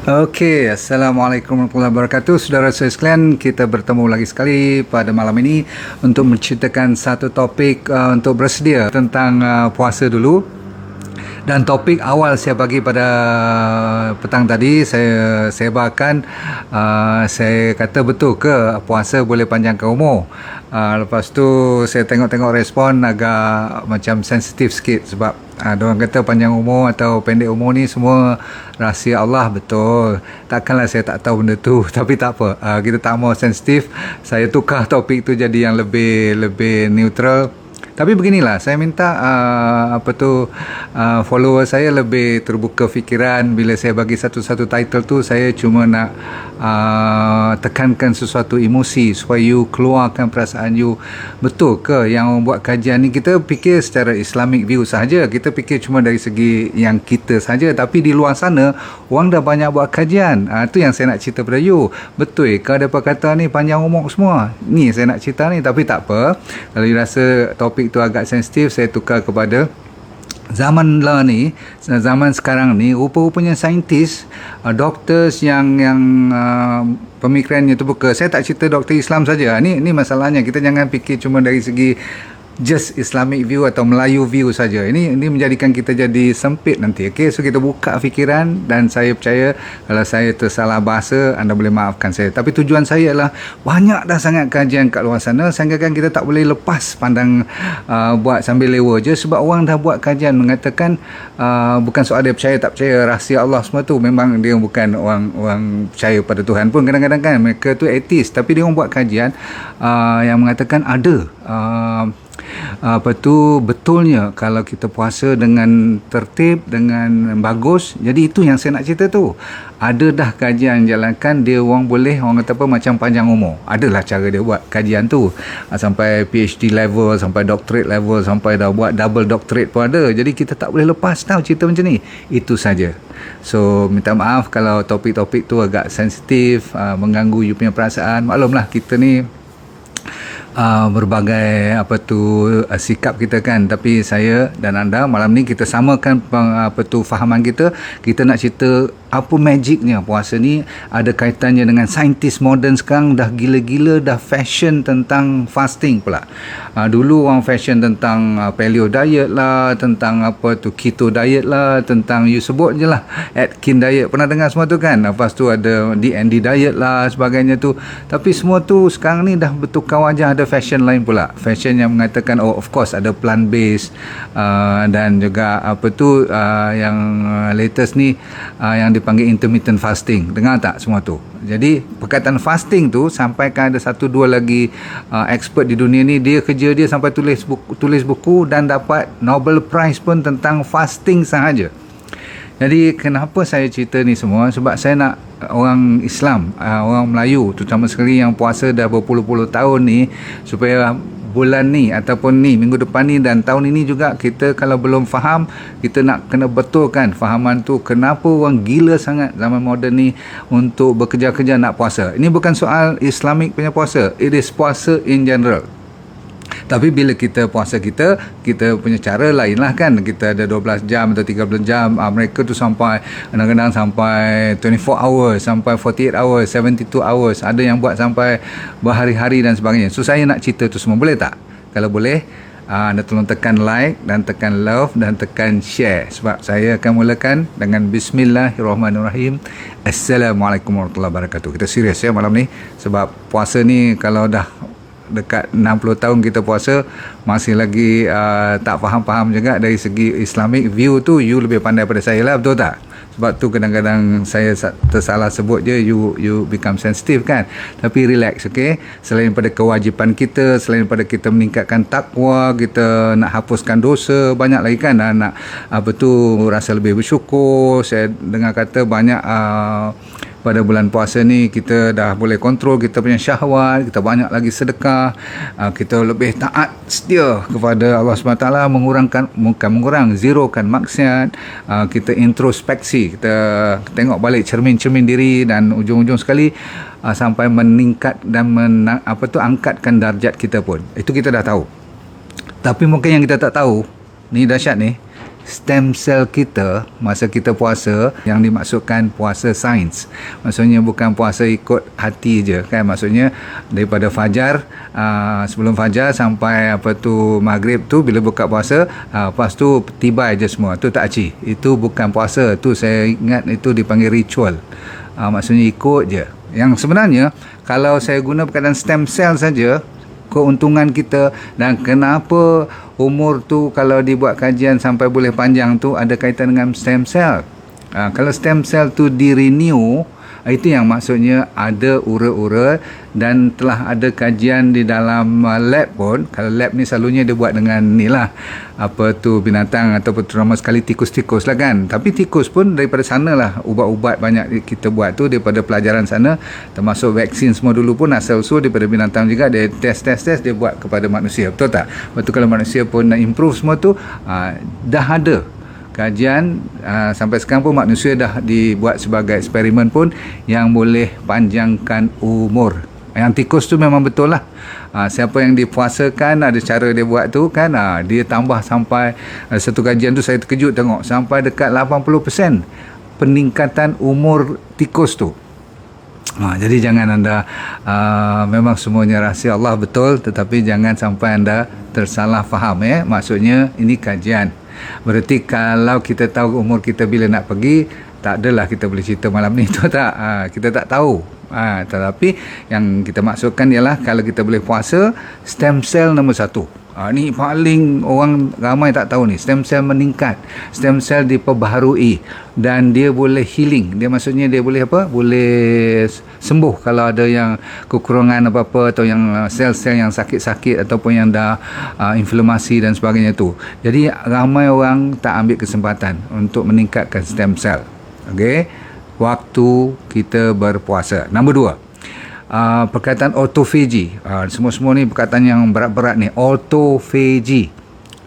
Okey, Assalamualaikum warahmatullahi wabarakatuh. Saudara saya sekalian, kita bertemu lagi sekali pada malam ini untuk menceritakan satu topik untuk bersedia tentang puasa dulu. Dan topik awal saya bagi pada petang tadi, saya sebarkan, saya kata betul ke puasa boleh panjangkan umur. Lepas tu saya tengok-tengok respon agak macam sensitif sikit sebab diorang kata panjang umur atau pendek umur ni semua rahsia Allah. Betul, takkanlah saya tak tahu benda tu. Tapi tak apa, kita tak mau sensitif. Saya tukar topik tu jadi yang lebih neutral. Tapi beginilah, saya minta follower saya lebih terbuka fikiran. Bila saya bagi satu-satu title tu, saya cuma nak tekankan sesuatu emosi supaya you keluarkan perasaan you. Betul ke yang membuat kajian ni kita fikir secara Islamic view sahaja, kita fikir cuma dari segi yang kita sahaja, tapi di luar sana orang dah banyak buat kajian. Tu yang saya nak cerita pada you. Betul ke ada kata ni panjang umur semua? Ni saya nak cerita ni. Tapi tak apa, kalau you rasa topik tu agak sensitif, saya tukar kepada zaman lah ni, zaman sekarang ni. Rupa-rupanya saintis, doktors yang pemikirannya terbuka. Saya tak cerita doktor Islam saja. Ni masalahnya, kita jangan fikir cuma dari segi just Islamic view atau Melayu view saja. Ini menjadikan kita jadi sempit nanti. Okey, so kita buka fikiran, dan saya percaya kalau saya tersalah bahasa, anda boleh maafkan saya. Tapi tujuan saya adalah banyak dah sangat kajian kat luar sana sehingga kan kita tak boleh lepas pandang buat sambil lewa je, sebab orang dah buat kajian mengatakan bukan soal dia percaya tak percaya rahsia Allah semua tu. Memang dia bukan orang percaya pada Tuhan pun kadang-kadang kan, mereka tu atheist, tapi dia orang buat kajian yang mengatakan ada betulnya kalau kita puasa dengan tertib, dengan bagus. Jadi itu yang saya nak cerita tu. Ada dah kajian jalankan, dia orang boleh, orang kata apa, macam panjang umur. Adalah cara dia buat kajian tu, sampai PhD level, sampai doctorate level, sampai dah buat double doctorate pun ada. Jadi kita tak boleh lepas tahu cerita macam ni. Itu saja. So minta maaf kalau topik-topik tu agak sensitif, mengganggu you punya perasaan. Maklumlah kita ni berbagai sikap kita kan, tapi saya dan anda malam ni kita samakan fahaman kita. Kita nak cerita apa magicnya puasa ni. Ada kaitannya dengan saintis moden sekarang, dah gila-gila, dah fashion tentang fasting pula. Dulu orang fashion tentang paleo diet lah, tentang keto diet lah, tentang you sebut je lah, Atkins diet, pernah dengar semua tu kan. Lepas tu ada DND diet lah sebagainya tu. Tapi semua tu sekarang ni dah bertukar wajah. Ada fashion lain pula, fashion yang mengatakan of course ada plant based, dan juga yang latest ni yang dipanggil intermittent fasting. Dengar tak semua tu? Jadi perkataan fasting tu, sampai kan ada satu dua lagi expert di dunia ni, dia kerja dia sampai tulis buku dan dapat Nobel Prize pun tentang fasting sahaja. Jadi kenapa saya cerita ni semua? Sebab saya nak orang Islam, orang Melayu terutama sekali yang puasa dah berpuluh-puluh tahun ni, supaya bulan ni ataupun ni minggu depan ni dan tahun ini juga, kita kalau belum faham, kita nak kena betulkan fahaman tu. Kenapa orang gila sangat zaman moden ni untuk bekerja-kerja nak puasa. Ini bukan soal Islamic punya puasa, it is puasa in general. Tapi bila kita puasa, kita punya cara lain lah kan. Kita ada 12 jam atau 13 jam. Mereka tu sampai kadang-kadang sampai 24 hours, sampai 48 hours, 72 hours. Ada yang buat sampai berhari-hari dan sebagainya. So saya nak cerita tu semua, boleh tak? Kalau boleh, anda tolong tekan like dan tekan love dan tekan share. Sebab saya akan mulakan dengan Bismillahirrahmanirrahim. Assalamualaikum warahmatullahi wabarakatuh. Kita serius ya malam ni, sebab puasa ni kalau dah dekat 60 tahun kita puasa, masih lagi tak faham-faham juga dari segi Islamic view tu. You lebih pandai pada saya lah, betul tak? Sebab tu kadang-kadang saya tersalah sebut je, you become sensitive kan. Tapi relax, okay? Selain pada kewajipan kita, selain pada kita meningkatkan takwa, kita nak hapuskan dosa, banyak lagi kan. Nak rasa lebih bersyukur. Saya dengar kata banyak pada bulan puasa ni kita dah boleh kontrol kita punya syahwat, kita banyak lagi sedekah, kita lebih taat setia kepada Allah SWT, zerokan maksiat, kita introspeksi, kita tengok balik cermin-cermin diri, dan ujung-ujung sekali sampai meningkat dan angkatkan darjat kita pun. Itu kita dah tahu. Tapi mungkin yang kita tak tahu, ni dahsyat ni, stem cell kita masa kita puasa, yang dimaksudkan puasa sains. Maksudnya bukan puasa ikut hati je kan. Maksudnya daripada fajar, sebelum fajar sampai maghrib tu, bila buka puasa, lepas tu tibai je semua. Tu tak aci. Itu bukan puasa. Tu saya ingat itu dipanggil ritual. Maksudnya ikut je. Yang sebenarnya kalau saya guna perkataan stem cell saja, keuntungan kita dan kenapa umur tu kalau dibuat kajian sampai boleh panjang tu ada kaitan dengan stem cell. Kalau stem cell tu di renew, itu yang maksudnya ada ura-ura, dan telah ada kajian di dalam lab pun. Kalau lab ni selalunya dia buat dengan ni lah, binatang ataupun terutama sekali tikus-tikus lah kan. Tapi tikus pun daripada sana lah ubat-ubat banyak kita buat tu, daripada pelajaran sana, termasuk vaksin semua dulu pun asal-usul daripada binatang juga. Dia test dia buat kepada manusia, betul tak? Betul. Kalau manusia pun nak improve semua tu, dah ada kajian. Sampai sekarang pun manusia dah dibuat sebagai eksperimen pun yang boleh panjangkan umur. Yang tikus tu memang betul lah. Siapa yang dipuasakan, ada cara dia buat tu kan, dia tambah sampai satu kajian tu saya terkejut tengok sampai dekat 80% peningkatan umur tikus tu. Jadi jangan anda, memang semuanya rahsia Allah betul, tetapi jangan sampai anda tersalah faham maksudnya ini kajian. Berarti kalau kita tahu umur kita bila nak pergi, tak adalah kita boleh cerita malam ni tu tak. Kita tak tahu. Tetapi yang kita maksudkan ialah kalau kita boleh puasa, stem cell nombor 1. Ni paling orang ramai tak tahu ni. Stem cell meningkat, stem cell diperbaharui, dan dia boleh healing. Dia maksudnya dia boleh boleh sembuh kalau ada yang kekurangan apa-apa, atau yang sel-sel yang sakit-sakit ataupun yang dah inflamasi dan sebagainya tu. Jadi ramai orang tak ambil kesempatan untuk meningkatkan stem cell. Okey, waktu kita berpuasa. Nombor 2, perkataan autophagy. Semua-semua ni perkataan yang berat-berat ni. Autophagy,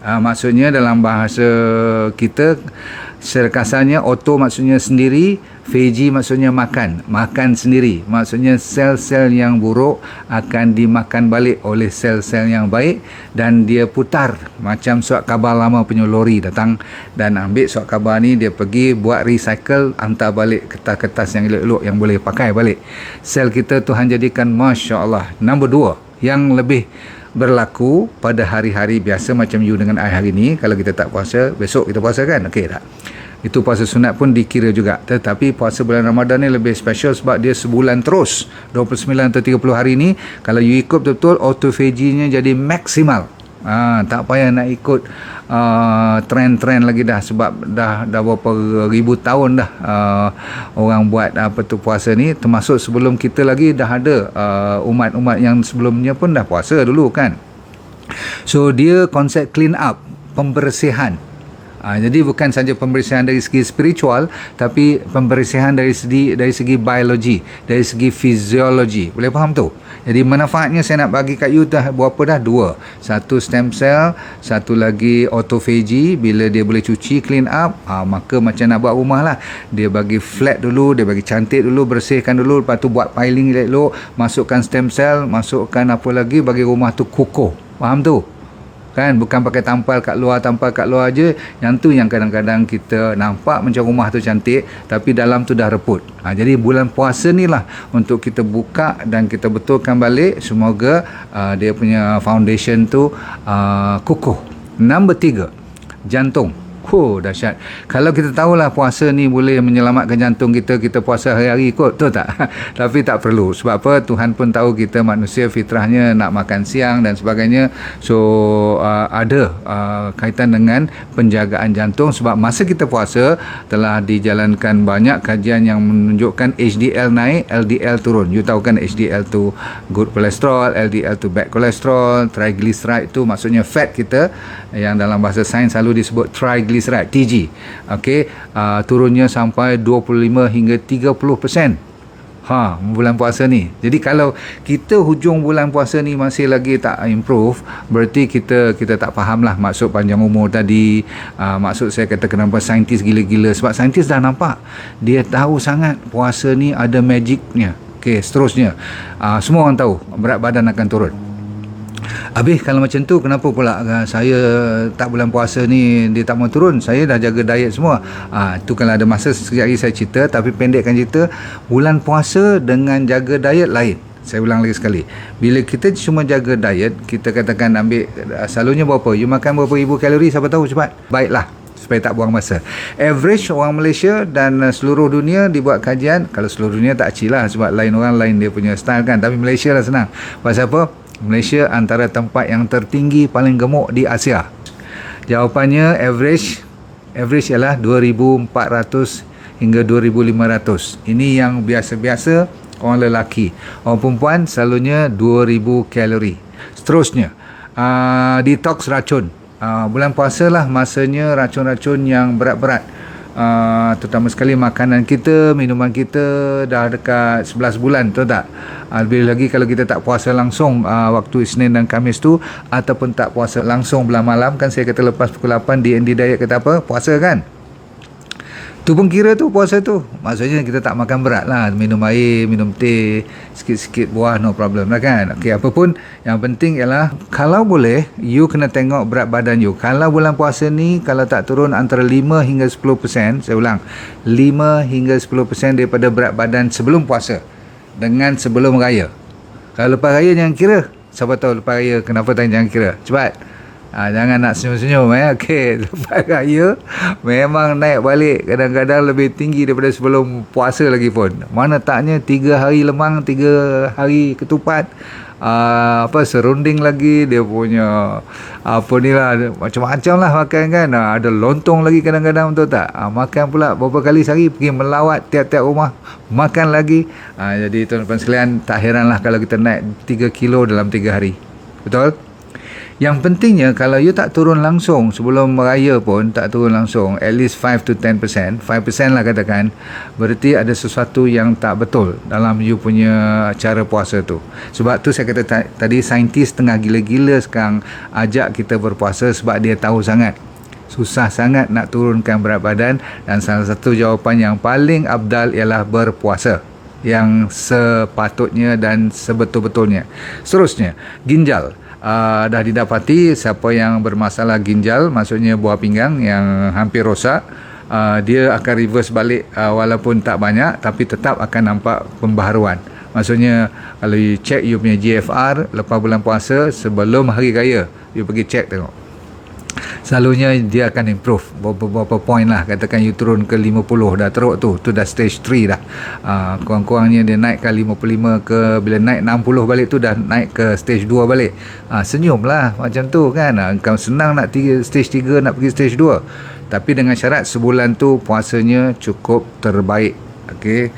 maksudnya dalam bahasa kita secara kasarnya, auto maksudnya sendiri, phagy maksudnya makan sendiri. Maksudnya sel-sel yang buruk akan dimakan balik oleh sel-sel yang baik, dan dia putar macam surat khabar lama punya lori datang dan ambil surat khabar ni, dia pergi buat recycle, hantar balik kertas-kertas yang elok-elok yang boleh pakai balik. Sel kita Tuhan jadikan masya-Allah. Nombor 2 yang lebih berlaku pada hari-hari biasa macam you dengan I hari ni. Kalau kita tak puasa, besok kita puasa kan? Okey tak? Itu puasa sunat pun dikira juga. Tetapi puasa bulan Ramadan ni lebih special sebab dia sebulan terus, 29 atau 30 hari ni. Kalau you ikut betul, autophagy-nya jadi maksimal. Tak payah nak ikut trend-trend lagi dah, sebab dah berapa ribu tahun dah orang buat puasa ni. Termasuk sebelum kita lagi dah ada umat-umat yang sebelumnya pun dah puasa dulu kan. So dia konsep clean up, pembersihan. Jadi bukan saja pembersihan dari segi spiritual, tapi pembersihan dari segi biologi, dari segi fiziologi. Boleh faham tu? Jadi manfaatnya saya nak bagi kat you dah berapa dah? 2. Satu stem cell, satu lagi autophagy. Bila dia boleh cuci, clean up, maka macam nak buat rumah lah. Dia bagi flat dulu, dia bagi cantik dulu, bersihkan dulu, lepas tu buat piling elok, masukkan stem cell, masukkan apa lagi, bagi rumah tu kukuh. Faham tu? Kan, bukan pakai tampal kat luar je. Yang tu yang kadang-kadang kita nampak macam rumah tu cantik, tapi dalam tu dah reput. Jadi bulan puasa ni lah untuk kita buka dan kita betulkan balik. Semoga dia punya foundation tu kukuh. Nombor 3, jantung. Dahsyat. Kalau kita tahulah puasa ni boleh menyelamatkan jantung kita, kita puasa hari-hari kot, betul tak? Tapi tak perlu. Sebab apa? Tuhan pun tahu kita manusia fitrahnya nak makan siang dan sebagainya. So ada kaitan dengan penjagaan jantung. Sebab masa kita puasa telah dijalankan banyak kajian yang menunjukkan HDL naik, LDL turun. You tahu kan HDL tu good cholesterol, LDL tu bad cholesterol, triglyceride tu maksudnya fat kita, yang dalam bahasa sains selalu disebut triglyceride, TG. Okey, turunnya sampai 25 hingga 30%. Bulan puasa ni. Jadi kalau kita hujung bulan puasa ni masih lagi tak improve, berarti kita tak faham lah maksud panjang umur tadi. Maksud saya kata kenapa saintis gila-gila, sebab saintis dah nampak, dia tahu sangat puasa ni ada magicnya. Okey, seterusnya semua orang tahu berat badan akan turun. Habis kalau macam tu, kenapa pula saya tak bulan puasa ni dia tak mau turun? Saya dah jaga diet semua. Tu kalau ada masa sekejap lagi saya cerita, tapi pendekkan cerita, bulan puasa dengan jaga diet lain. Saya ulang lagi sekali. Bila kita cuma jaga diet, kita katakan ambil selalunya berapa? You makan berapa ribu kalori, siapa tahu cepat? Baiklah, supaya tak buang masa. Average orang Malaysia dan seluruh dunia dibuat kajian. Kalau seluruh dunia tak acil lah, sebab lain orang lain dia punya style kan. Tapi Malaysia lah senang. Pasal apa? Malaysia antara tempat yang tertinggi paling gemuk di Asia. Jawapannya average ialah 2,400 hingga 2,500. Ini yang biasa-biasa orang lelaki. Orang perempuan selalunya 2,000 kalori. Seterusnya, detox racun. Bulan puasa lah masanya racun-racun yang berat-berat. Terutama sekali makanan kita, minuman kita dah dekat 11 bulan, tahu tak? Lebih lagi kalau kita tak puasa langsung waktu Isnin dan Khamis tu, ataupun tak puasa langsung belah malam, kan saya kata lepas pukul 8 DND diet kata apa? Puasa kan? Tu pun kira tu puasa tu. Maksudnya kita tak makan berat lah. Minum air, minum teh, sikit-sikit buah, no problem lah kan. Okey, apa pun yang penting ialah kalau boleh, you kena tengok berat badan you. Kalau bulan puasa ni, kalau tak turun antara 5 hingga 10%, saya ulang, 5 hingga 10% daripada berat badan sebelum puasa dengan sebelum raya. Kalau lepas raya jangan kira. Siapa tahu lepas raya kenapa tanya jangan kira. Cepat. Jangan nak senyum-senyum Okey, lepas raya memang naik balik, kadang-kadang lebih tinggi daripada sebelum puasa lagi pun. Mana taknya 3 hari lemang, 3 hari ketupat, serunding lagi dia punya ni lah, macam-macam lah makan kan. Ada lontong lagi kadang-kadang, betul tak? Makan pula berapa kali sehari, pergi melawat tiap-tiap rumah makan lagi. Jadi tuan-tuan sekalian, tak heranlah kalau kita naik 3 kilo dalam 3 hari. Betul? Yang pentingnya kalau you tak turun langsung sebelum raya pun, tak turun langsung, at least 5 to 10%, 5% lah katakan, berarti ada sesuatu yang tak betul dalam you punya cara puasa tu. Sebab tu saya kata tadi, saintis tengah gila-gila sekarang ajak kita berpuasa sebab dia tahu sangat susah sangat nak turunkan berat badan, dan salah satu jawapan yang paling abdal ialah berpuasa yang sepatutnya dan sebetul-betulnya. Seterusnya, ginjal. Dah didapati siapa yang bermasalah ginjal, maksudnya buah pinggang yang hampir rosak, dia akan reverse balik, walaupun tak banyak, tapi tetap akan nampak pembaharuan. Maksudnya kalau you check you punya GFR lepas bulan puasa sebelum hari raya, you pergi check tengok, selalunya dia akan improve beberapa point lah. Katakan you turun ke 50, dah teruk tu dah stage 3 dah. Kurang-kurangnya dia naik ke 55 ke, bila naik 60 balik tu dah naik ke stage 2 balik. Senyum lah macam tu kan. Kau senang nak stage 3 nak pergi stage 2, tapi dengan syarat sebulan tu puasanya cukup terbaik. Okey,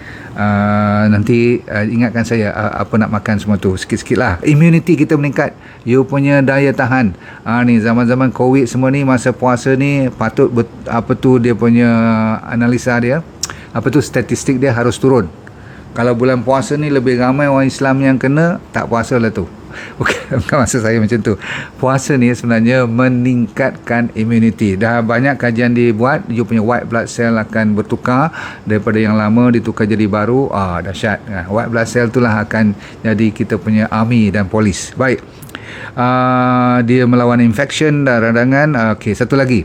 nanti ingatkan saya apa nak makan semua tu sikit-sikit lah. Immunity kita meningkat, you punya daya tahan. Ni zaman-zaman COVID semua ni, masa puasa ni patut dia punya analisa dia, statistik dia harus turun. Kalau bulan puasa ni lebih ramai orang Islam yang kena, tak puasa lah tu. Bukan maksud saya macam tu. Puasa ni sebenarnya meningkatkan immunity. Dah banyak kajian dibuat, you punya white blood cell akan bertukar daripada yang lama ditukar jadi baru. Dahsyat. White blood cell itulah akan jadi kita punya army dan polis. Baik. Dia melawan infection dan radangan. Okey, satu lagi,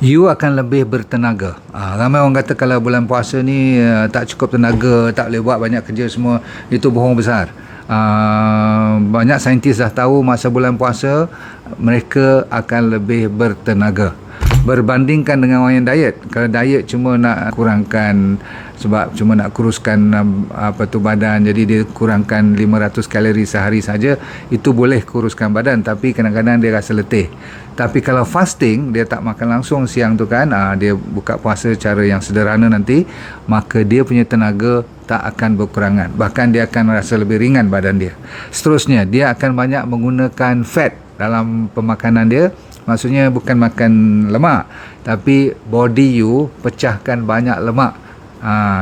you akan lebih bertenaga. Ramai orang kata kalau bulan puasa ni tak cukup tenaga, tak boleh buat banyak kerja semua. Itu bohong besar. Banyak saintis dah tahu masa bulan puasa mereka akan lebih bertenaga berbandingkan dengan orang yang diet. Kalau diet cuma nak kurangkan, sebab cuma nak kuruskan badan, jadi dia kurangkan 500 kalori sehari saja, itu boleh kuruskan badan, tapi kadang-kadang dia rasa letih. Tapi kalau fasting, dia tak makan langsung siang tu kan, dia buka puasa cara yang sederhana nanti, maka dia punya tenaga tak akan berkurangan, bahkan dia akan rasa lebih ringan badan dia. Seterusnya, dia akan banyak menggunakan fat dalam pemakanan dia. Maksudnya bukan makan lemak, tapi body you pecahkan banyak lemak.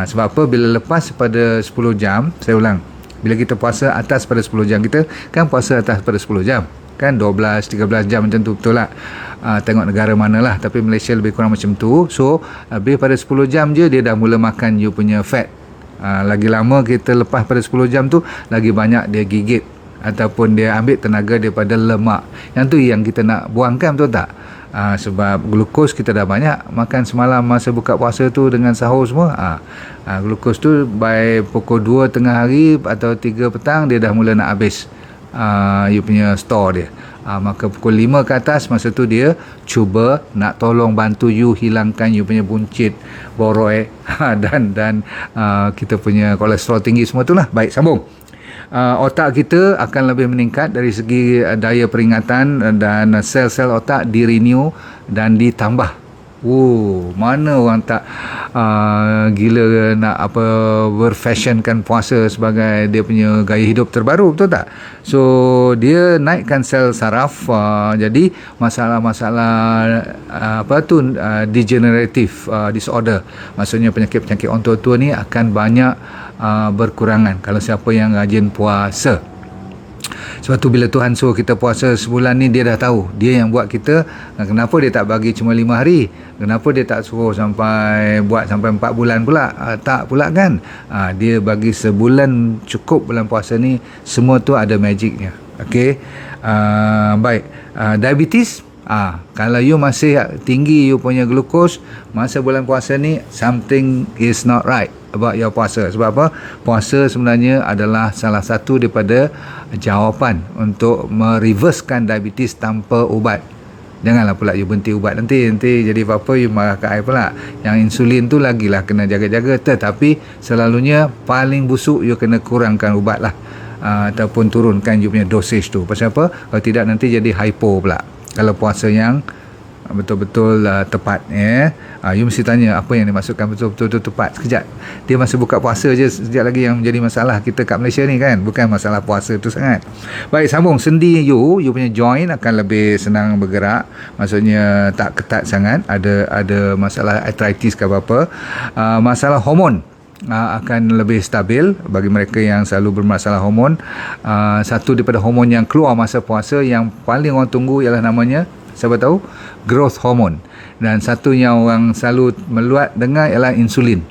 Sebab apa? Bila lepas pada 10 jam, saya ulang, bila kita puasa atas pada 10 jam, kita kan puasa atas pada 10 jam kan, 12, 13 jam macam tu, betul tak? Tengok negara mana lah, tapi Malaysia lebih kurang macam tu. So lebih pada 10 jam je dia dah mula makan you punya fat. Lagi lama kita lepas pada 10 jam tu, lagi banyak dia gigit ataupun dia ambil tenaga daripada lemak. Yang tu yang kita nak buangkan, betul tak? Sebab glukos kita dah banyak makan semalam masa buka puasa tu dengan sahur semua. Glukos tu by pukul 2 tengah hari atau 3 petang dia dah mula nak habis you punya store dia. Maka pukul 5 ke atas, masa tu dia cuba nak tolong bantu you hilangkan you punya buncit, boroi dan kita punya kolesterol tinggi semua tu lah. Baik, sambung. Otak kita akan lebih meningkat dari segi daya peringatan dan sel-sel otak di-renew dan ditambah. Mana orang tak gila nak berfashionkan puasa sebagai dia punya gaya hidup terbaru, betul tak? So dia naikkan sel saraf, jadi masalah-masalah degenerative disorder, maksudnya penyakit-penyakit orang tua-tua ni akan banyak berkurangan kalau siapa yang rajin puasa. Sebab tu bila Tuhan suruh kita puasa sebulan ni, dia dah tahu. Dia yang buat kita. Kenapa dia tak bagi cuma 5 hari? Kenapa dia tak suruh buat sampai 4 bulan pula? Tak pula kan? Dia bagi sebulan cukup bulan puasa ni. Semua tu ada magicnya. Okey. Baik. Diabetes. Kalau you masih tinggi you punya glukos masa bulan puasa ni, something is not right about your puasa. Sebab apa? Puasa sebenarnya adalah salah satu daripada jawapan untuk mereversekan diabetes tanpa ubat. Janganlah pula you berhenti ubat nanti jadi apa-apa you marah ke air pula. Yang insulin tu lagilah kena jaga-jaga, tetapi selalunya paling busuk you kena kurangkan ubat lah, ataupun turunkan you punya dosage tu. Pasal apa? Kalau tidak nanti jadi hypo pula kalau puasa yang betul-betul tepat. You mesti tanya apa yang dimaksudkan betul-betul tepat. Sekejap, dia masa buka puasa je sekejap lagi yang menjadi masalah kita kat Malaysia ni kan, bukan masalah puasa tu sangat. Baik, sambung. Sendi you punya joint akan lebih senang bergerak, maksudnya tak ketat sangat. Ada masalah arthritis ke apa-apa. Masalah hormon akan lebih stabil bagi mereka yang selalu bermasalah hormon. Satu daripada hormon yang keluar masa puasa yang paling orang tunggu ialah namanya, siapa tahu? Growth hormone. Dan satu yang orang selalu meluat dengar ialah insulin.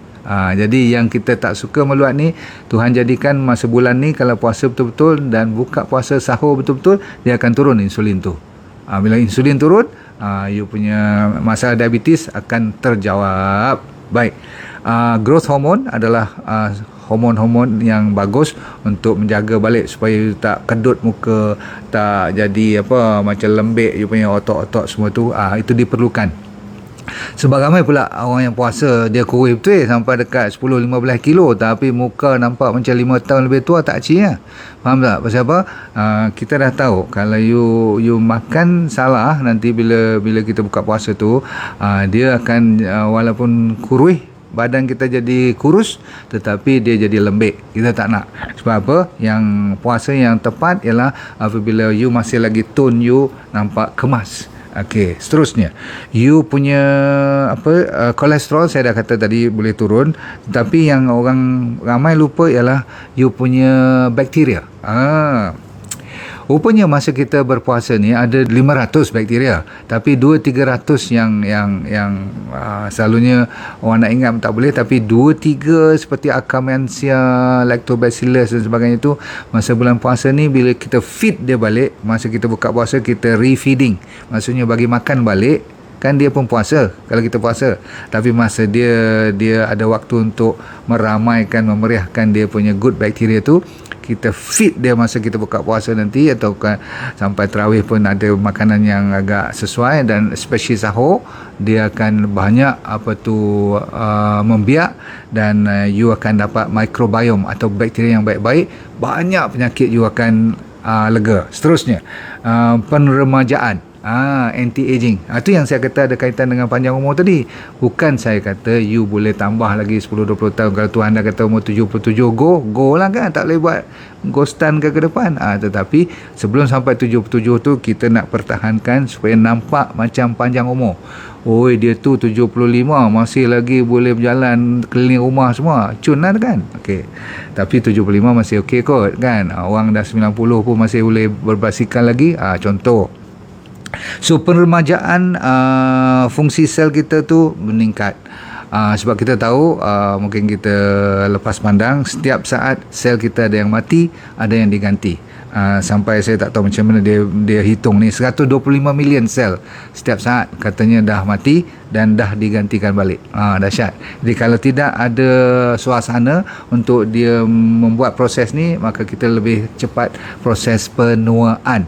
Jadi yang kita tak suka meluat ni, Tuhan jadikan masa bulan ni kalau puasa betul-betul dan buka puasa sahur betul-betul, dia akan turun insulin tu. Bila insulin turun, you punya masalah diabetes akan terjawab. Baik. Growth hormone adalah hormon-hormon yang bagus untuk menjaga balik supaya tak kedut muka, tak jadi macam lembik you punya otot-otot semua tu. Itu diperlukan. Sebab ramai pula orang yang puasa dia kurus betul sampai dekat 10-15 kilo, tapi muka nampak macam 5 tahun lebih tua, tak cik lah. Faham tak? Pasal apa? Kita dah tahu kalau you makan salah, nanti bila kita buka puasa tu, dia akan walaupun kurus, badan kita jadi kurus, tetapi dia jadi lembik. Kita tak nak. Sebab apa? Yang puasa yang tepat ialah apabila you masih lagi tone, you nampak kemas. Okey, seterusnya, you punya kolesterol saya dah kata tadi boleh turun, tapi yang orang ramai lupa ialah you punya bakteria. Rupanya masa kita berpuasa ni ada 500 bakteria, tapi 2-300 yang selalunya orang nak ingat tak boleh, tapi 2-3 seperti Akkermansia, Lactobacillus dan sebagainya tu masa bulan puasa ni bila kita feed dia balik, masa kita buka puasa kita refeeding, maksudnya bagi makan balik. Kan dia pun puasa kalau kita puasa, tapi masa dia ada waktu untuk meramaikan, memeriahkan dia punya good bacteria tu, kita feed dia masa kita buka puasa nanti, atau sampai tarawih pun ada makanan yang agak sesuai, dan especially sahur dia akan banyak membiak, dan you akan dapat microbiome atau bakteria yang baik-baik, banyak penyakit you akan lega. Seterusnya, penremajaan, anti-aging. Itu yang saya kata ada kaitan dengan panjang umur tadi. Bukan saya kata you boleh tambah lagi 10-20 tahun. Kalau Tuhan dah kata umur 77, go lah kan. Tak boleh buat ghostan ke depan. Tetapi sebelum sampai 77 tu, kita nak pertahankan supaya nampak macam panjang umur. Dia tu 75 masih lagi boleh berjalan keliling rumah semua. Cun lah kan. Okay. Tapi 75 masih okey kot kan. Orang dah 90 pun masih boleh berbasikal lagi. Contoh. So penremajaan fungsi sel kita tu meningkat. Sebab kita tahu, mungkin kita lepas pandang, setiap saat sel kita ada yang mati, ada yang diganti. Sampai saya tak tahu macam mana dia hitung ni, 125 million sel setiap saat katanya dah mati dan dah digantikan balik. Dahsyat. Jadi kalau tidak ada suasana untuk dia membuat proses ni, maka kita lebih cepat proses penuaan.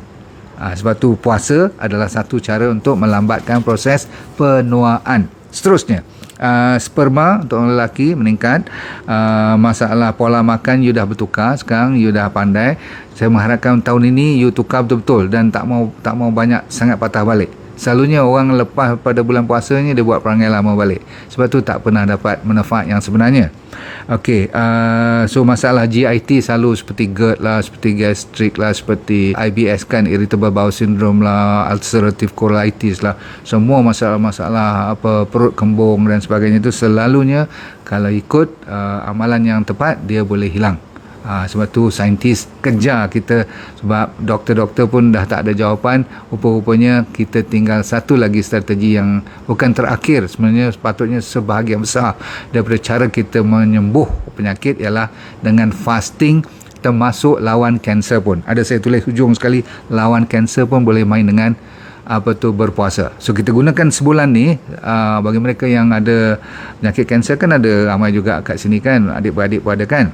Sebab tu puasa adalah satu cara untuk melambatkan proses penuaan. Seterusnya, sperma untuk lelaki meningkat. Masalah pola makan you dah bertukar, sekarang you dah pandai. Saya mengharapkan tahun ini you tukar betul-betul dan tak mau banyak sangat patah balik. Selalunya orang lepas pada bulan puasa ni dia buat perangai lama balik, sebab tu tak pernah dapat manfaat yang sebenarnya. Okey, so masalah GIT selalu seperti GERD lah, seperti gastrik lah, seperti IBS kan, irritable bowel syndrome lah, ulcerative colitis lah, semua masalah-masalah apa perut kembung dan sebagainya itu selalunya kalau ikut amalan yang tepat dia boleh hilang. Sebab tu saintis kejar kita, sebab doktor-doktor pun dah tak ada jawapan. Rupa-rupanya kita tinggal satu lagi strategi yang bukan terakhir, sebenarnya sepatutnya sebahagian besar daripada cara kita menyembuh penyakit ialah dengan fasting, termasuk lawan kanser pun. Ada saya tulis hujung sekali, lawan kanser pun boleh main dengan berpuasa. So kita gunakan sebulan ni, bagi mereka yang ada penyakit kanser kan ada ramai juga kat sini kan, adik-beradik pun ada kan.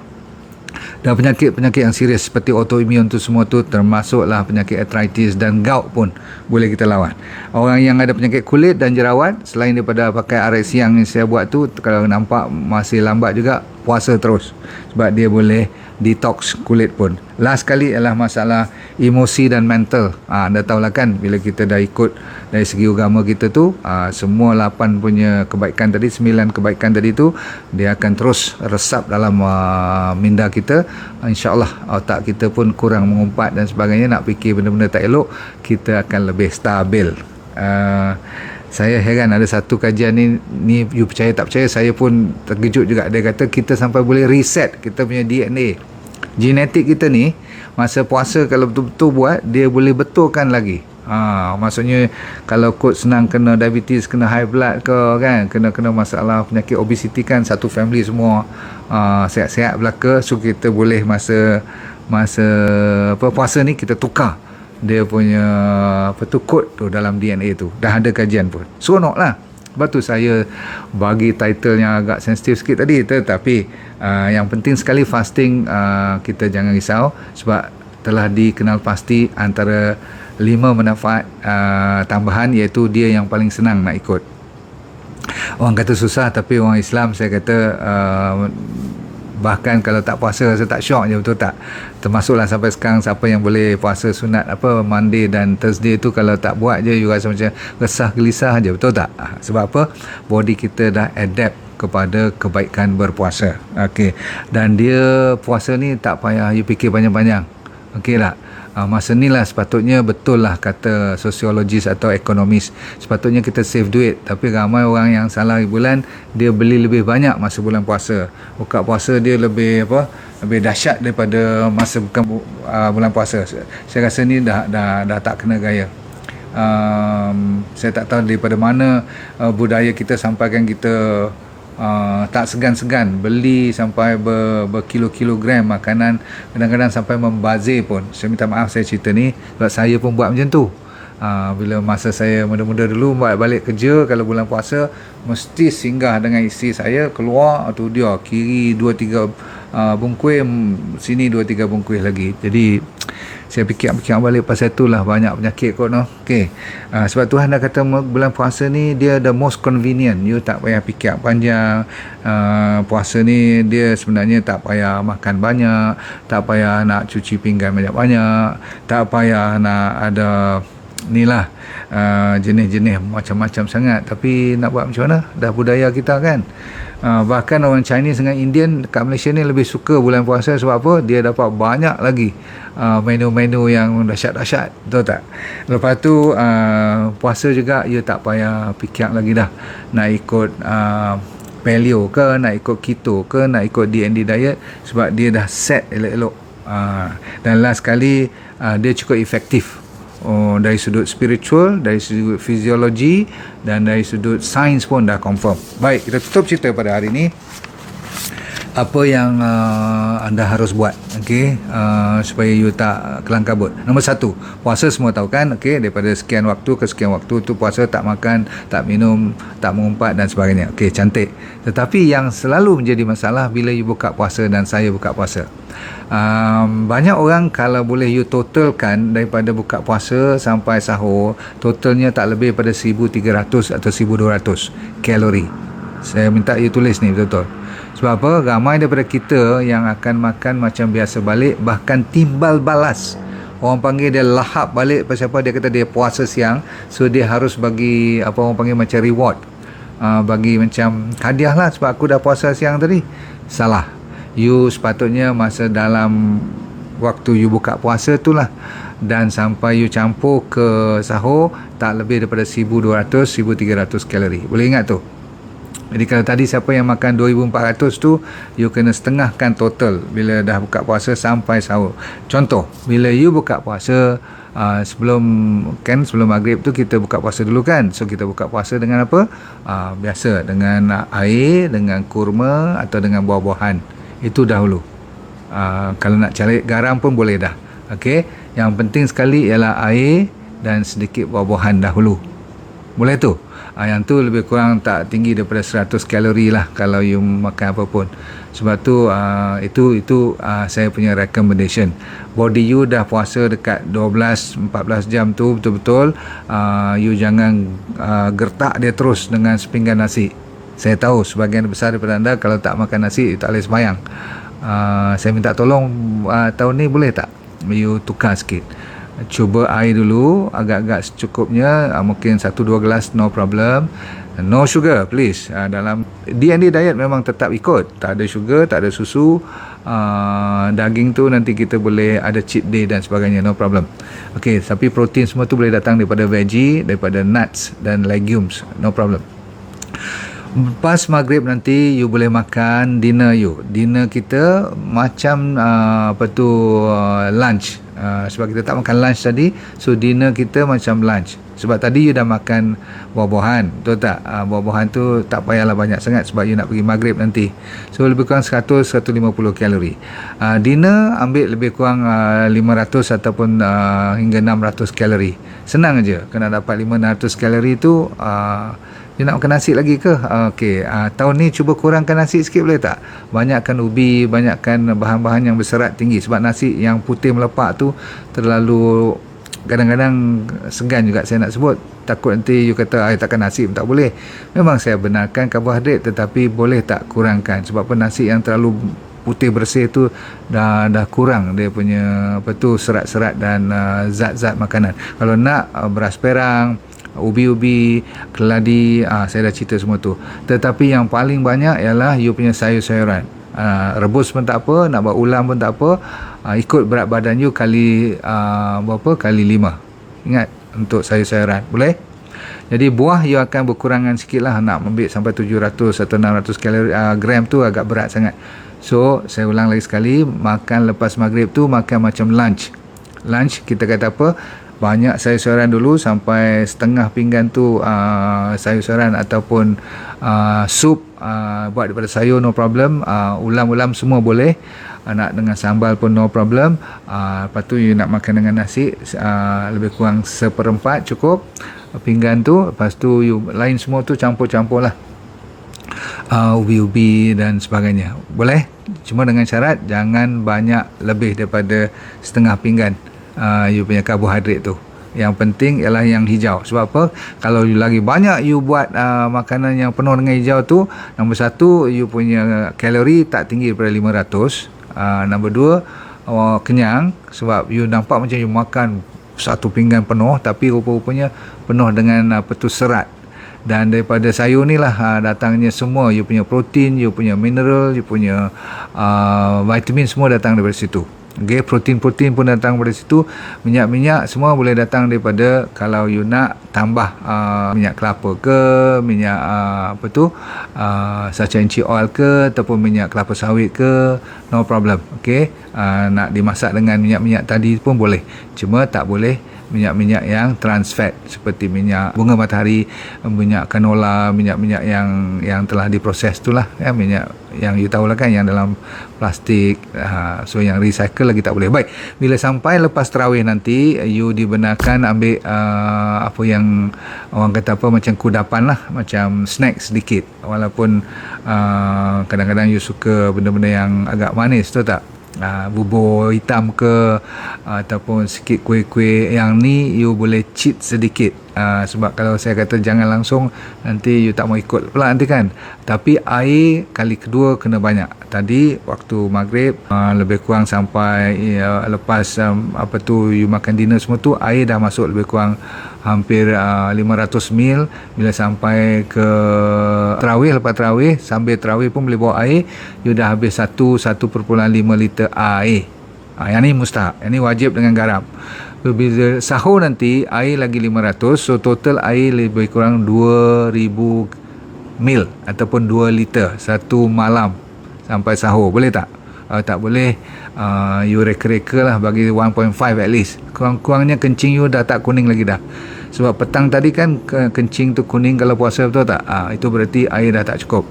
Dan penyakit-penyakit yang serius seperti autoimun tu semua tu, termasuklah penyakit arthritis dan gout pun boleh kita lawan. Orang yang ada penyakit kulit dan jerawat, selain daripada pakai RX yang saya buat tu, kalau nampak masih lambat juga, puasa terus, sebab dia boleh detox kulit pun. Last kali ialah masalah emosi dan mental. Anda tahulah kan, bila kita dah ikut dari segi agama kita tu, semua 8 punya kebaikan tadi, 9 kebaikan tadi tu, dia akan terus resap dalam minda kita. InsyaAllah otak kita pun kurang mengumpat dan sebagainya, nak fikir benda-benda tak elok, kita akan lebih stabil. Saya heran ada satu kajian ni you percaya tak percaya, saya pun terkejut juga. Dia kata kita sampai boleh reset kita punya DNA, genetik kita ni. Masa puasa kalau betul-betul buat, dia boleh betulkan lagi. Maksudnya kalau kot senang kena diabetes, kena high blood ke kan, kena masalah penyakit obesity kan, satu family semua sihat-sihat belaka. So kita boleh masa puasa ni kita tukar dia punya kod tu dalam DNA tu. Dah ada kajian pun, seronok lah. Sebab tu saya bagi title yang agak sensitif sikit tadi, tetapi yang penting sekali fasting, kita jangan risau, sebab telah dikenal pasti antara 5 manfaat tambahan, iaitu dia yang paling senang nak ikut. Orang kata susah, tapi orang Islam saya kata bahkan kalau tak puasa rasa tak syok je, betul tak? Termasuklah sampai sekarang siapa yang boleh puasa sunat Monday dan Thursday tu, kalau tak buat je you rasa macam resah gelisah je, betul tak? Sebab apa? Body kita dah adapt kepada kebaikan berpuasa. Okey. Dan dia puasa ni tak payah you fikir panjang-panjang. Okey tak? Masa ni lah sepatutnya, betul lah kata sosiologis atau ekonomis, sepatutnya kita save duit. Tapi ramai orang yang salah bulan, dia beli lebih banyak masa bulan puasa. Buka puasa dia lebih dahsyat daripada masa bukan bulan puasa. Saya rasa ni dah tak kena gaya. Saya tak tahu daripada mana budaya kita sampaikan kita tak segan-segan beli sampai berkilo-kilogram makanan, kadang-kadang sampai membazir pun. Saya minta maaf saya cerita ni, sebab saya pun buat macam tu. Bila masa saya muda-muda dulu balik kerja, kalau bulan puasa mesti singgah dengan isteri saya, keluar tu dia kiri 2-3 bungkuih, sini 2-3 bungkuih lagi. Jadi saya fikir balik pasal itulah banyak penyakit kot no. Okey. Sebab Tuhan dah kata bulan puasa ni dia the most convenient. You tak payah fikir panjang. Puasa ni dia sebenarnya tak payah makan banyak, tak payah nak cuci pinggan banyak-banyak, tak payah nak ada inilah jenis-jenis macam-macam sangat. Tapi nak buat macam mana? Dah budaya kita kan. Bahkan orang Chinese dengan Indian kat Malaysia ni lebih suka bulan puasa. Sebab apa? Dia dapat banyak lagi menu-menu yang dahsyat-dahsyat, betul tak? Lepas tu puasa juga you tak payah fikir lagi dah nak ikut paleo ke, nak ikut keto ke, nak ikut D&D diet, sebab dia dah set elok-elok. Dan last kali dia cukup efektif dari sudut spiritual, dari sudut fiziologi, dan dari sudut sains pun dah confirm. Baik, kita tutup cerita pada hari ini. apa yang anda harus buat, okey, supaya you tak kelang kabut. Nombor satu, puasa semua tahu kan, okey, daripada sekian waktu ke sekian waktu tu puasa, tak makan, tak minum, tak mengumpat dan sebagainya. Okey, cantik. Tetapi yang selalu menjadi masalah bila you buka puasa dan saya buka puasa, banyak orang kalau boleh you totalkan daripada buka puasa sampai sahur, totalnya tak lebih pada 1,300 atau 1,200 kalori. Saya minta you tulis ni betul-betul. Sebab apa? Ramai daripada kita yang akan makan macam biasa balik, bahkan timbal balas. Orang panggil dia lahap balik. Pasal apa? Dia kata dia puasa siang, so dia harus bagi apa orang panggil macam reward, bagi macam hadiah lah sebab aku dah puasa siang tadi. Salah. You sepatutnya masa dalam waktu you buka puasa tu lah, dan sampai you campur ke sahur, tak lebih daripada 1,200-1,300 kalori. Boleh ingat tu? Jadi kalau tadi siapa yang makan 2,400 tu, you kena setengahkan total bila dah buka puasa sampai sahur. Contoh, bila you buka puasa, sebelum maghrib tu kita buka puasa dulu kan. So kita buka puasa dengan apa? Biasa dengan air, dengan kurma atau dengan buah-buahan. Itu dahulu. Kalau nak cari garam pun boleh dah. Okey, yang penting sekali ialah air dan sedikit buah-buahan dahulu. Boleh tu? Yang tu lebih kurang tak tinggi daripada 100 kalori lah kalau you makan apa pun. Sebab tu itu saya punya recommendation. Body you dah puasa dekat 12-14 jam tu, betul-betul you jangan gertak dia terus dengan sepinggan nasi. Saya tahu sebahagian besar daripada anda kalau tak makan nasi, you tak boleh sembahyang. Saya minta tolong tahun ni boleh tak you tukar sikit. Cuba air dulu agak-agak secukupnya, mungkin 1-2 gelas, no problem. No sugar please. Dalam D&D diet memang tetap ikut, tak ada sugar, tak ada susu. Daging tu nanti kita boleh ada cheat day dan sebagainya, no problem. Okey, tapi protein semua tu boleh datang daripada veggie, daripada nuts dan legumes, no problem. Pas maghrib nanti you boleh makan dinner you. Dinner kita macam lunch. Sebab kita tak makan lunch tadi, so dinner kita macam lunch. Sebab tadi you dah makan buah-buahan, betul tak? Buah-buahan tu tak payahlah banyak sangat sebab you nak pergi maghrib nanti. So lebih kurang 100-150 kalori. Dinner ambil lebih kurang 500 ataupun hingga 600 kalori. Senang aja. Kena dapat 500 kalori tu, you nak makan nasi lagi ke? Okey, tahun ni cuba kurangkan nasi sikit boleh tak? Banyakkan ubi, banyakkan bahan-bahan yang berserat tinggi. Sebab nasi yang putih melepak tu terlalu, kadang-kadang segan juga saya nak sebut. Takut nanti you kata takkan nasi pun tak boleh. Memang saya benarkan karbohidrat, tetapi boleh tak kurangkan. Sebab apa, nasi yang terlalu putih bersih tu dah kurang dia punya serat-serat dan zat-zat makanan. Kalau nak beras perang, ubi-ubi, keladi, saya dah cerita semua tu. Tetapi yang paling banyak ialah you punya sayur-sayuran. Rebus pun tak apa, nak buat ulam pun tak apa. Ikut berat badan you kali kali 5. Ingat, untuk sayur-sayuran. Boleh? Jadi buah you akan berkurangan sikit lah. Nak ambil sampai 700 atau 600 kalori, gram tu agak berat sangat. So saya ulang lagi sekali, makan lepas maghrib tu makan macam lunch. Lunch kita kata apa? Banyak sayur-sayuran dulu sampai setengah pinggan tu sayur-sayuran ataupun sup, buat daripada sayur, no problem. Ulam-ulam semua boleh, nak dengan sambal pun no problem. Lepas tu you nak makan dengan nasi, lebih kurang 1/4 cukup pinggan tu. Lepas tu you lain semua tu campur-campur lah, ubi-ubi dan sebagainya. Boleh, cuma dengan syarat jangan banyak lebih daripada setengah pinggan you punya karbohidrat tu. Yang penting ialah yang hijau. Sebab apa? Kalau you lagi banyak you buat makanan yang penuh dengan hijau tu, nombor satu, you punya kalori tak tinggi daripada 500. Nombor dua, kenyang. Sebab you nampak macam you makan satu pinggan penuh, tapi rupa-rupanya penuh dengan serat. Dan daripada sayur ni lah datangnya semua. You punya protein, you punya mineral, you punya vitamin, semua datang daripada situ. Okay, protein-protein pun datang dari situ. Minyak-minyak semua boleh datang daripada, kalau you nak tambah minyak kelapa ke, minyak sachainchi oil ke, ataupun minyak kelapa sawit ke, no problem. Okay, nak dimasak dengan minyak-minyak tadi pun boleh. Cuma tak boleh minyak-minyak yang trans fat seperti minyak bunga matahari, minyak canola, minyak-minyak yang telah diproses itulah ya, minyak yang you tahu lah kan, yang dalam plastik. So yang recycle lagi tak boleh. Baik, bila sampai lepas tarawih nanti, you dibenarkan ambil apa yang orang kata apa, macam kudapan lah, macam snack sedikit, walaupun kadang-kadang you suka benda-benda yang agak manis, tahu tak? Bubur hitam ke, ataupun sikit kuih-kuih yang ni you boleh cheat sedikit, sebab kalau saya kata jangan langsung, nanti you tak mau ikut pula nanti kan. Tapi air kali kedua kena banyak. Tadi waktu maghrib lebih kurang sampai lepas apa tu you makan dinner semua tu, air dah masuk lebih kurang hampir 500 ml. Bila sampai ke tarawih, lepas tarawih, sambil tarawih pun boleh bawa air, you dah habis 1.5 liter air. Yang ni mustahab, yang ni wajib dengan garam. Bila sahur nanti air lagi 500, so total air lebih kurang 2000 ml ataupun 2 liter satu malam sampai sahur. Boleh tak? Tak boleh, you reka-reka lah, bagi 1.5 at least. Kurang-kurangnya kencing you dah tak kuning lagi dah. Sebab petang tadi kan kencing tu kuning kalau puasa, betul tak? Itu berarti air dah tak cukup.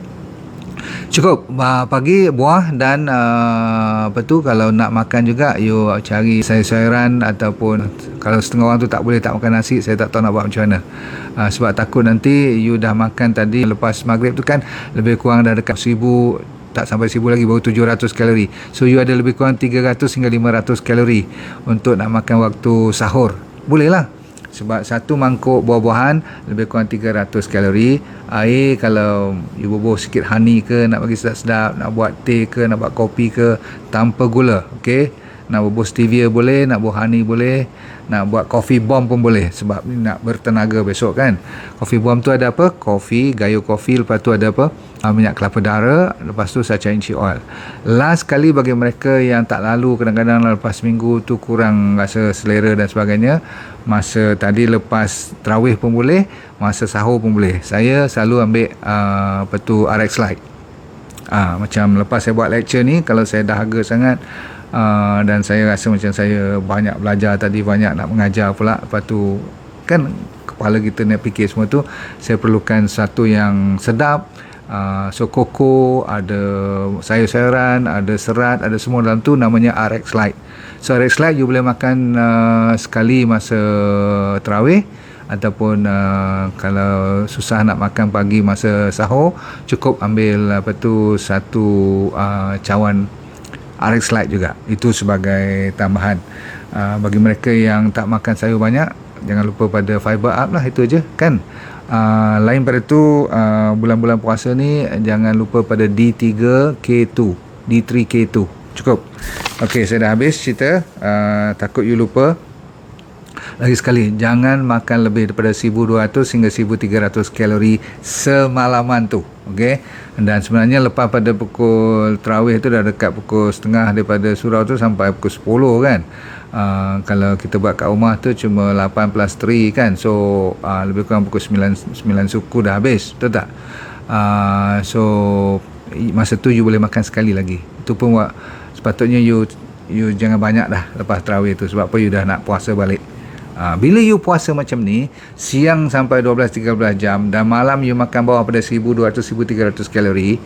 Pagi buah dan apa tu, kalau nak makan juga you cari sayur-sayuran, ataupun kalau setengah orang tu tak boleh tak makan nasi, saya tak tahu nak buat macam mana. Sebab takut nanti you dah makan tadi lepas maghrib tu kan, lebih kurang dah dekat 1000, tak sampai 1000 lagi, baru 700 kalori. So you ada lebih kurang 300 hingga 500 kalori untuk nak makan waktu sahur. Boleh lah, sebab satu mangkuk buah-buahan lebih kurang 300 kalori. Air kalau you bubuh sikit honey ke, nak bagi sedap-sedap, nak buat teh ke, nak buat kopi ke, tanpa gula, okey. Nak bubuh stevia boleh, nak bubuh honey boleh, nak buat coffee bomb pun boleh, sebab ni nak bertenaga besok kan. Coffee bomb tu ada apa? Kopi, gayo kopi, lepas tu ada apa? Minyak kelapa dara, lepas tu sachainchi oil. Last kali bagi mereka yang tak lalu, kadang-kadang lepas minggu tu kurang rasa selera dan sebagainya, masa tadi lepas tarawih pun boleh, masa sahur pun boleh. Saya selalu ambil apa tu, RX Lite. Macam lepas saya buat lecture ni, kalau saya dahaga sangat, dan saya rasa macam saya banyak belajar tadi, banyak nak mengajar pula, lepas tu kan kepala kita nak fikir semua tu, saya perlukan satu yang sedap. So koko, ada sayur-sayuran, ada serat, ada semua dalam tu, namanya RX Lite. So RX Lite you boleh makan sekali masa tarawih, ataupun kalau susah nak makan pagi masa sahur, cukup ambil apa tu, satu cawan RX Lite juga. Itu sebagai tambahan. Bagi mereka yang tak makan sayur banyak, jangan lupa pada fiber up lah, itu aja kan. Lain pada tu, bulan-bulan puasa ni jangan lupa pada D3K2, D3K2 cukup. Okey, saya dah habis cerita. Takut you lupa. Lagi sekali, jangan makan lebih daripada 1200 hingga 1300 kalori semalaman tu. Okey. Dan sebenarnya lepas pada pukul tarawih tu dah dekat pukul setengah daripada surau tu sampai pukul 10 kan. Kalau kita buat kat rumah tu cuma 8 plus 3 kan. So lebih kurang pukul 9 suku dah habis, betul tak? So masa tu you boleh makan sekali lagi. Itu pun sepatutnya you jangan banyak dah lepas tarawih tu. Sebab apa, you dah nak puasa balik. Bila you puasa macam ni, siang sampai 12-13 jam, dan malam you makan bawah pada 1200-1300 kalori,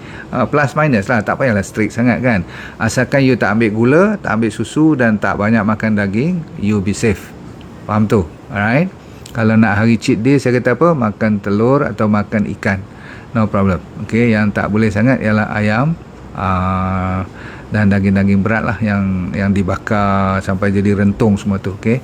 plus minus lah, tak payahlah strict sangat kan. Asalkan you tak ambil gula, tak ambil susu, dan tak banyak makan daging, you be safe. Faham tu? Alright. Kalau nak hari cheat day, saya kata apa, makan telur atau makan ikan, no problem. Okay, yang tak boleh sangat ialah ayam, dan daging-daging berat lah, yang dibakar sampai jadi rentung semua tu. Okay,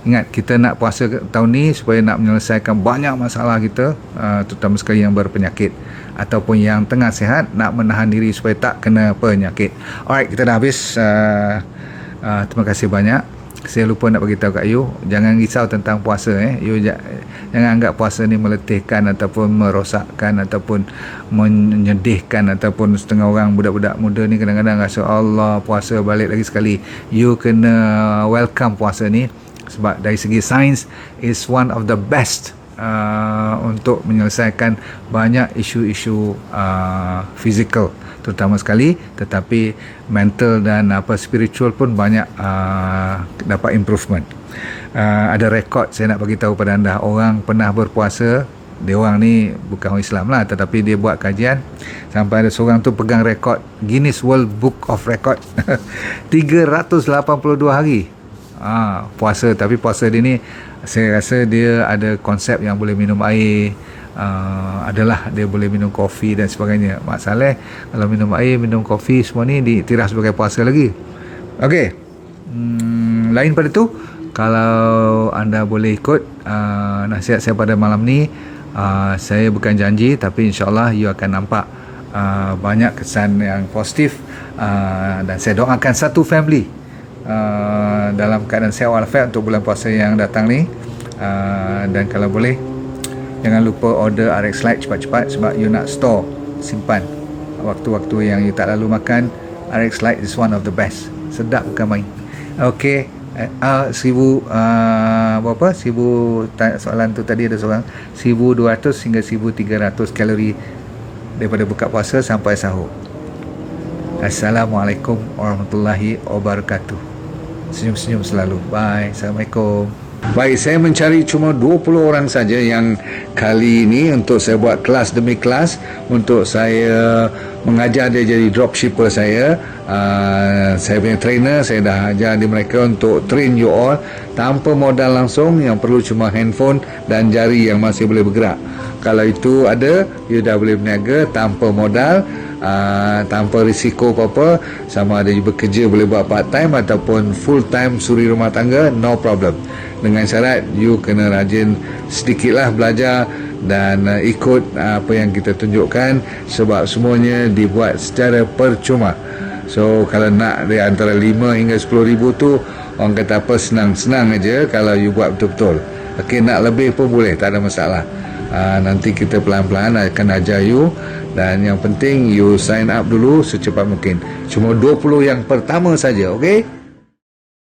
ingat, kita nak puasa tahun ni supaya nak menyelesaikan banyak masalah kita, terutama sekali yang berpenyakit ataupun yang tengah sihat, nak menahan diri supaya tak kena penyakit. Alright, kita dah habis. Terima kasih banyak. Saya lupa nak bagi tahu kat you, jangan risau tentang puasa. You jangan anggap puasa ni meletihkan ataupun merosakkan ataupun menyedihkan, ataupun setengah orang budak-budak muda ni kadang-kadang rasa Allah puasa balik lagi sekali. You kena welcome puasa ni, sebab dari segi sains is one of the best untuk menyelesaikan banyak isu-isu fizikal terutama sekali, tetapi mental dan spiritual pun banyak dapat improvement. ada rekod saya nak bagi tahu pada anda. Orang pernah berpuasa, dia orang ni bukan orang Islam lah, tetapi dia buat kajian sampai ada seorang tu pegang rekod Guinness World Book of Record 382 hari puasa. Tapi puasa dia ni saya rasa dia ada konsep yang boleh minum air, adalah dia boleh minum kopi dan sebagainya. Mak Saleh kalau minum air, minum kopi semua ni diiktiraf sebagai puasa lagi. Okey, lain pada tu, kalau anda boleh ikut nasihat saya pada malam ni, saya bukan janji, tapi insyaAllah you akan nampak banyak kesan yang positif, dan saya doakan satu family dalam keadaan sehat walafiat untuk bulan puasa yang datang ni. Dan kalau boleh, jangan lupa order RX Lite cepat-cepat, sebab you nak store, simpan waktu-waktu yang you tak lalu makan. RX Lite is one of the best, sedap bukan main. Okey, 1000 berapa? 1000 soalan tu tadi ada seorang 1200 hingga 1300 kalori daripada buka puasa sampai sahur. Assalamualaikum warahmatullahi wabarakatuh. Senyum-senyum selalu. Bye. Assalamualaikum. Baik, saya mencari cuma 20 orang saja yang kali ini untuk saya buat kelas demi kelas, untuk saya mengajar dia jadi dropshipper saya. Saya punya trainer, saya dah ajar di mereka untuk train you all tanpa modal langsung, yang perlu cuma handphone dan jari yang masih boleh bergerak. Kalau itu ada, you dah boleh berniaga tanpa modal, tanpa risiko apa-apa. Sama ada you bekerja boleh buat part time ataupun full time suri rumah tangga, no problem. Dengan syarat you kena rajin sedikitlah belajar dan ikut apa yang kita tunjukkan, sebab semuanya dibuat secara percuma. So kalau nak di antara 5 hingga 10 ribu tu, orang kata apa, senang-senang aja kalau you buat betul-betul. Okey, nak lebih pun boleh, tak ada masalah. Nanti kita pelan-pelan akan ajar you, dan yang penting you sign up dulu secepat mungkin. Cuma 20 yang pertama saja, okey?